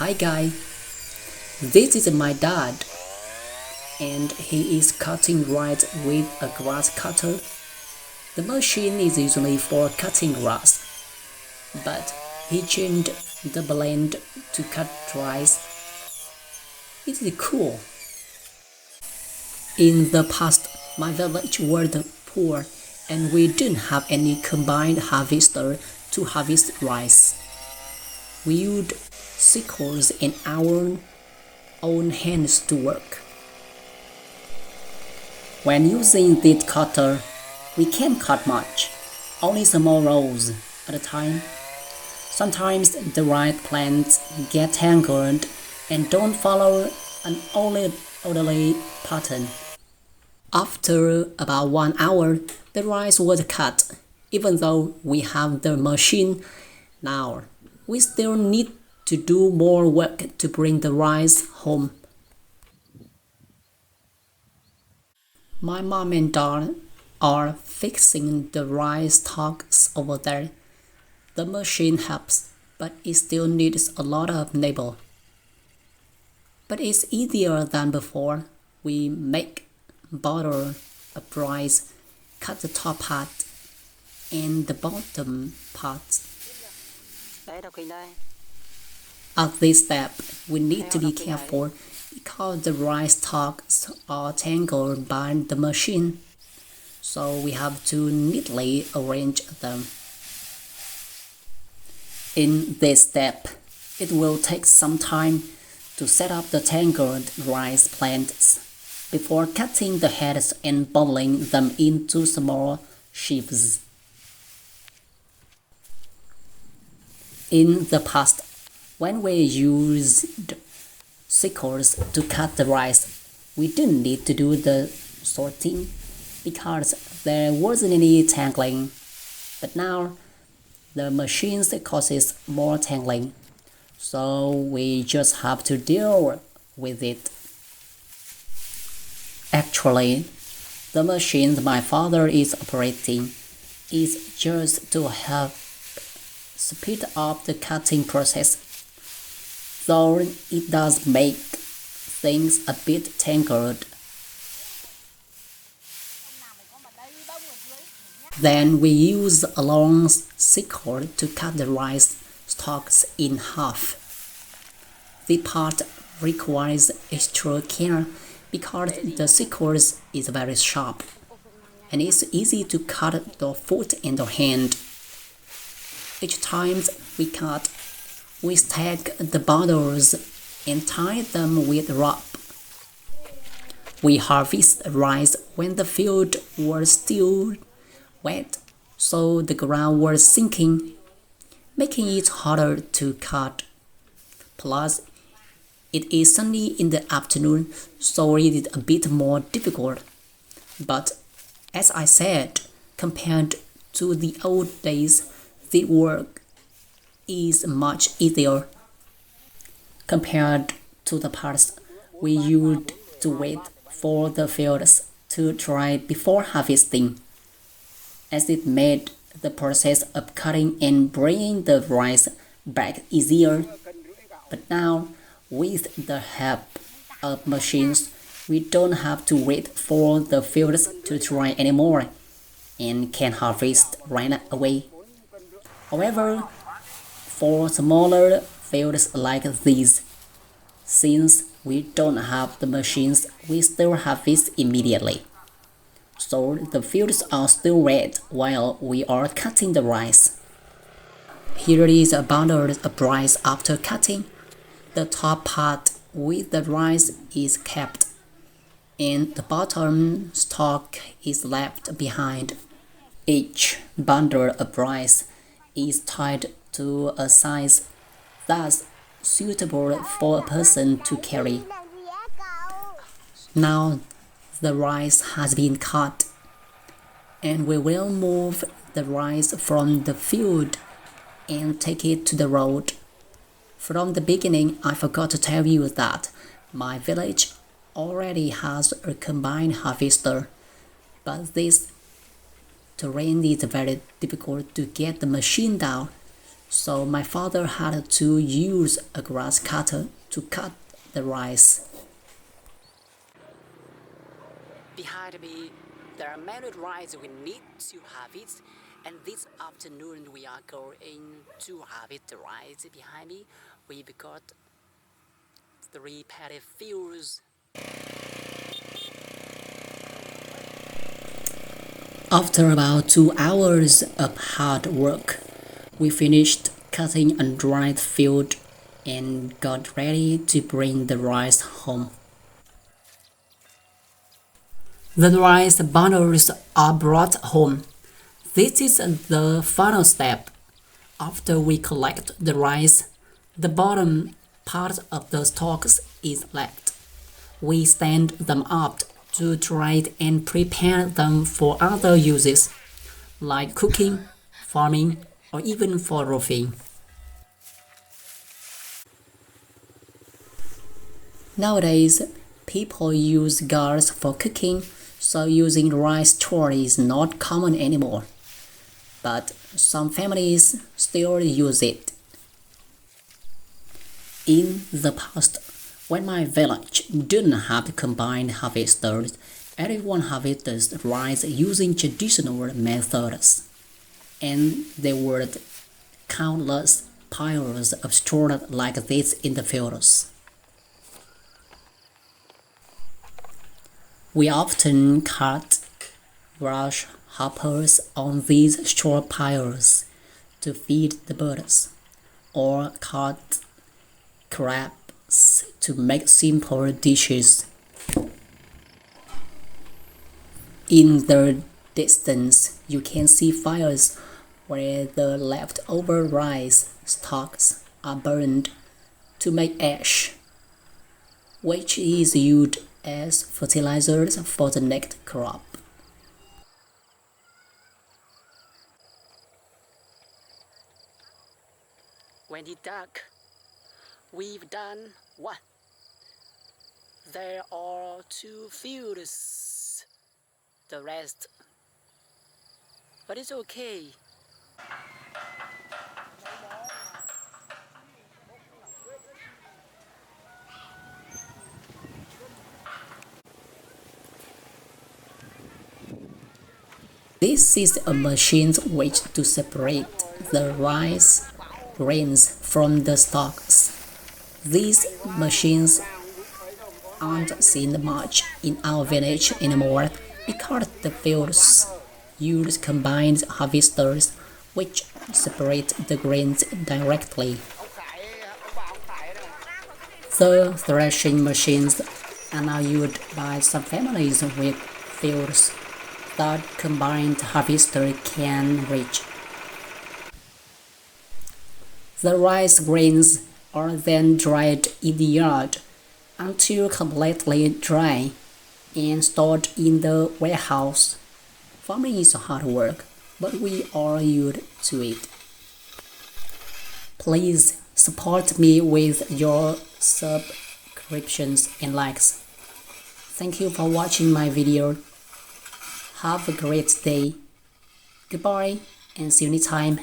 Hi guy, this is my dad and he is cutting rice with a grass cutter. The machine is usually for cutting grass, but he changed the blade to cut rice. It is cool. In the past, my village was poor and we didn't have any combined harvester to harvest rice. We used sickles in our own hands to work. When using this cutter, we can't cut much, only small rows at a time. Sometimes the rice plants get tangled and don't follow an orderly pattern. After about 1 hour, the rice was cut. Even though we have the machine now, we still need to do more work to bring the rice home. My mom and dad are fixing the rice stalks over there. The machine helps, but it still needs a lot of labor. But it's easier than before. We make butter of rice, cut the top part and the bottom parts. At this step, we need to be careful because the rice stalks are tangled by the machine, so we have to neatly arrange them. In this step, it will take some time to set up the tangled rice plants before cutting the heads and bundling them into small sheaves. In the past, when we used sickles to cut the rice, we didn't need to do the sorting because there wasn't any tangling. But now, the machine causes more tangling, so we just have to deal with it. Actually, the machine my father is operating is just to help speed up the cutting process, though it does make things a bit tangled. Then we use a long sickle to cut the rice stalks in half. This part requires extra care because the sickle is very sharp and it's easy to cut the foot and the hand. Each time we cut, we stack the bundles and tie them with rope. We harvest rice when the field was still wet, so the ground was sinking, making it harder to cut. Plus, it is sunny in the afternoon, so it is a bit more difficult. But as I said, compared to the old days, the work is much easier. Compared to the past, we used to wait for the fields to dry before harvesting, as it made the process of cutting and bringing the rice back easier. But now, with the help of machines, we don't have to wait for the fields to dry anymore and can harvest right away. However, for smaller fields like these, since we don't have the machines, we still harvest immediately. So the fields are still wet while we are cutting the rice. Here is a bundle of rice after cutting. The top part with the rice is kept, and the bottom stalk is left behind. Each bundle of rice is tied to a size that's suitable for a person to carry. Now the rice has been cut, and we will move the rice from the field and take it to the road. From the beginning, I forgot to tell you that my village already has a combined harvester, but this terrain is very difficult to get the machine down, so my father had to use a grass cutter to cut the rice. Behind me, there are many rice we need to harvest, and this afternoon we are going to harvest the rice. Behind me, we've got 3 paddy fields. After about 2 hours of hard work, we finished cutting a dried field and got ready to bring the rice home. The rice bundles are brought home. This is the final step. After we collect the rice, the bottom part of the stalks is left. We stand them up to dry it and prepare them for other uses, like cooking, farming, or even for roofing. Nowadays, people use gas for cooking, so using rice straw is not common anymore. But some families still use it. In the past, when my village didn't have combined harvesters, everyone harvested rice using traditional methods, and there were countless piles of straw like this in the fields. We often cut grass hoppers on these straw piles to feed the birds, or cut crabs to make simple dishes. In the distance, you can see fires where the leftover rice stalks are burned to make ash, which is used as fertilizers for the next crop. When it's dark, we've done one. There are 2 fields. The rest, but it's okay. This is a machine which to separate the rice grains from the stalks. These machines aren't seen much in our village anymore because the fields use combined harvesters which separate the grains directly. The threshing machines are now used by some families with fields that combined harvester can reach. The rice grains are then dried in the yard until completely dry and stored in the warehouse. Farming is hard work, but we are used to it. Please support me with your subscriptions and likes. Thank you for watching my video. Have a great day. Goodbye and see you next time.